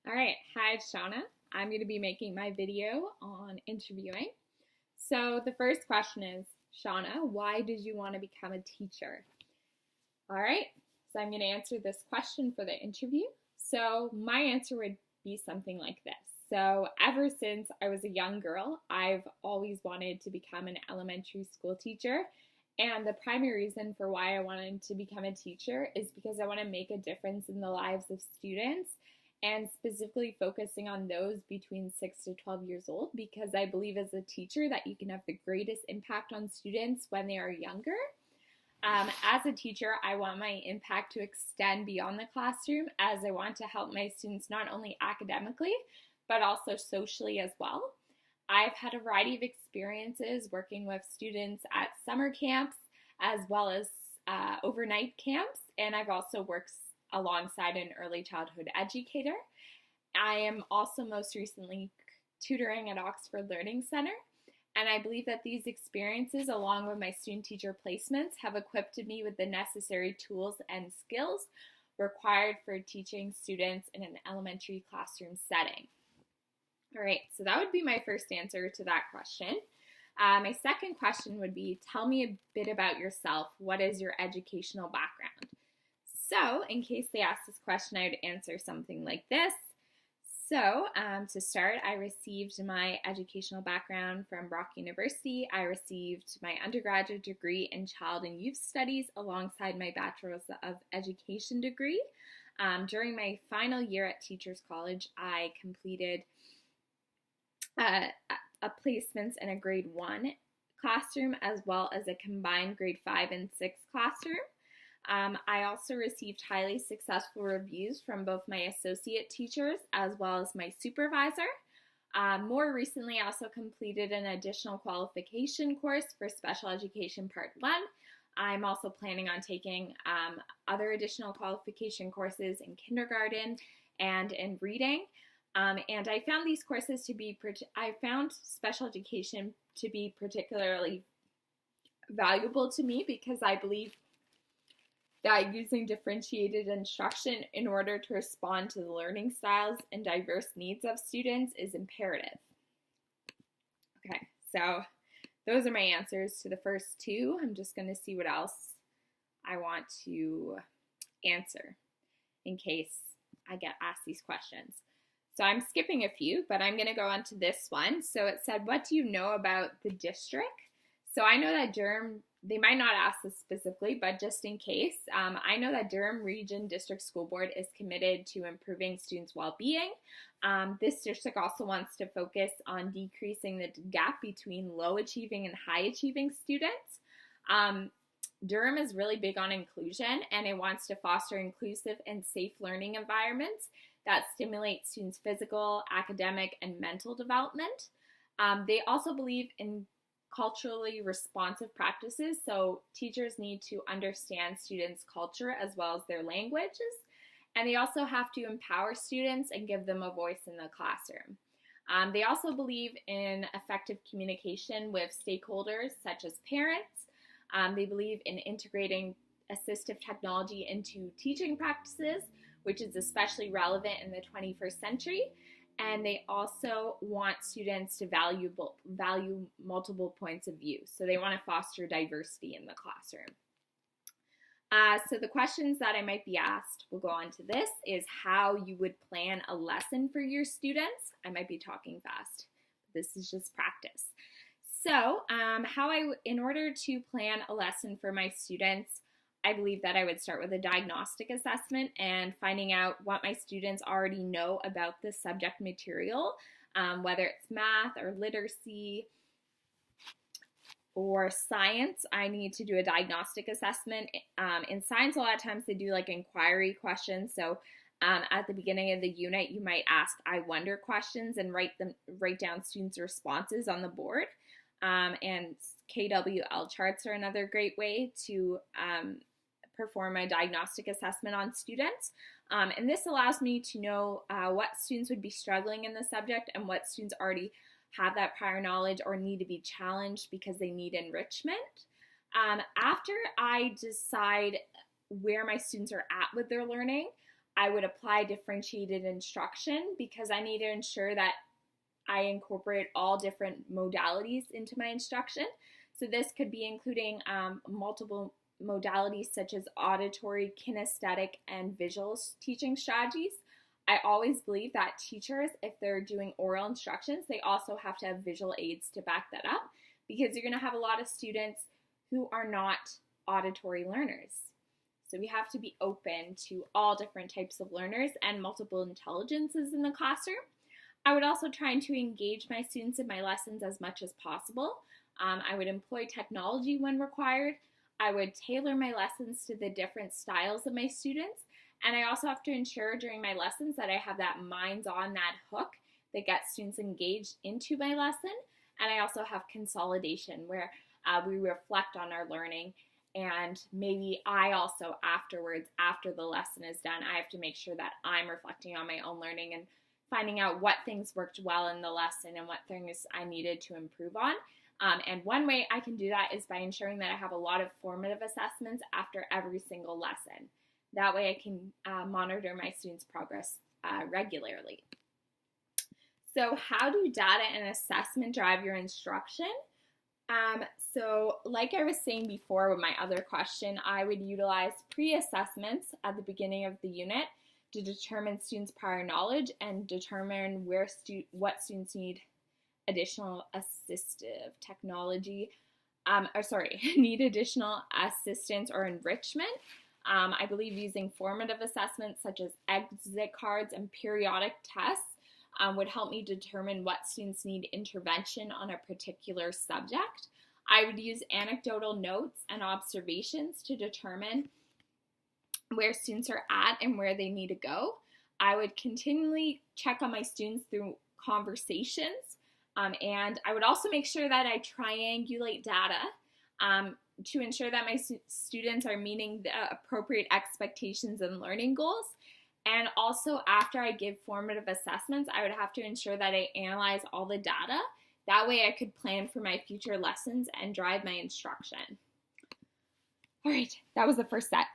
All right, hi, it's Shauna. I'm going to be making my video on interviewing. So the first question is, Shauna, why did you want to become a teacher? All right, so I'm going to answer this question for the interview. So my answer would be something like this. So ever since I was a young girl, I've always wanted to become an elementary school teacher. And the primary reason for why I wanted to become a teacher is because I want to make a difference in the lives of students and specifically focusing on those between 6 to 12 years old, because I believe as a teacher that you can have the greatest impact on students when they are younger. As a teacher, I want my impact to extend beyond the classroom, as I want to help my students not only academically, but also socially as well. I've had a variety of experiences working with students at summer camps as well as overnight camps, and I've also worked alongside an early childhood educator. I am also most recently tutoring at Oxford Learning Center, and I believe that these experiences, along with my student-teacher placements, have equipped me with the necessary tools and skills required for teaching students in an elementary classroom setting. All right, so that would be my first answer to that question. My second question would be, tell me a bit about yourself. What is your educational background? So, in case they ask this question, I would answer something like this. So, to start, I received my educational background from Brock University. I received my undergraduate degree in Child and Youth Studies alongside my Bachelor's of Education degree. During my final year at Teachers College, I completed a placements in a grade 1 classroom as well as a combined grade 5 and 6 classroom. I also received highly successful reviews from both my associate teachers as well as my supervisor. More recently, I also completed an additional qualification course for Special Education Part 1. I'm also planning on taking other additional qualification courses in kindergarten and in reading. And I found these courses to be, I found special education to be particularly valuable to me because I believe that using differentiated instruction in order to respond to the learning styles and diverse needs of students is imperative. Okay, so those are my answers to the first two. I'm just going to see what else I want to answer in case I get asked these questions. So I'm skipping a few, but I'm going to go on to this one. So it said, what do you know about the district? So I know that Durham, they might not ask this specifically, but just in case, I know that Durham Region District School Board is committed to improving students' well-being. This district also wants to focus on decreasing the gap between low-achieving and high-achieving students. Durham is really big on inclusion, and it wants to foster inclusive and safe learning environments that stimulate students' physical, academic, and mental development. They also believe in culturally responsive practices, so teachers need to understand students' culture as well as their languages, and they also have to empower students and give them a voice in the classroom. They also believe in effective communication with stakeholders such as parents. They believe in integrating assistive technology into teaching practices, which is especially relevant in the 21st century. And they also want students to value multiple points of view. So they want to foster diversity in the classroom. So the questions that I might be asked, we'll go on to this, is how you would plan a lesson for your students. I might be talking fast. This is just practice. So in order to plan a lesson for my students, I believe that I would start with a diagnostic assessment and finding out what my students already know about the subject material, whether it's math or literacy or science. I need to do a diagnostic assessment. In science, a lot of times they do like inquiry questions. So at the beginning of the unit, you might ask I wonder questions and write down students' responses on the board. And KWL charts are another great way to perform a diagnostic assessment on students. And this allows me to know what students would be struggling in the subject and what students already have that prior knowledge or need to be challenged because they need enrichment. After I decide where my students are at with their learning, I would apply differentiated instruction because I need to ensure that I incorporate all different modalities into my instruction. So this could be including multiple modalities such as auditory, kinesthetic, and visual teaching strategies. I always believe that teachers, if they're doing oral instructions, they also have to have visual aids to back that up, because you're going to have a lot of students who are not auditory learners. So we have to be open to all different types of learners and multiple intelligences in the classroom. I would also try to engage my students in my lessons as much as possible. I would employ technology when required. I would tailor my lessons to the different styles of my students. And I also have to ensure during my lessons that I have that minds on that hook that gets students engaged into my lesson. And I also have consolidation where we reflect on our learning. And maybe I also afterwards, after the lesson is done, I have to make sure that I'm reflecting on my own learning and finding out what things worked well in the lesson and what things I needed to improve on. And one way I can do that is by ensuring that I have a lot of formative assessments after every single lesson. That way I can monitor my students' progress regularly. So how do data and assessment drive your instruction? So like I was saying before with my other question, I would utilize pre-assessments at the beginning of the unit to determine students' prior knowledge and determine what students need additional assistive technology, need additional assistance or enrichment. I believe using formative assessments such as exit cards and periodic tests would help me determine what students need intervention on a particular subject. I would use anecdotal notes and observations to determine where students are at and where they need to go. I would continually check on my students through conversations, and I would also make sure that I triangulate data to ensure that my students are meeting the appropriate expectations and learning goals. And also, after I give formative assessments, I would have to ensure that I analyze all the data. That way I could plan for my future lessons and drive my instruction. All right, that was the first set.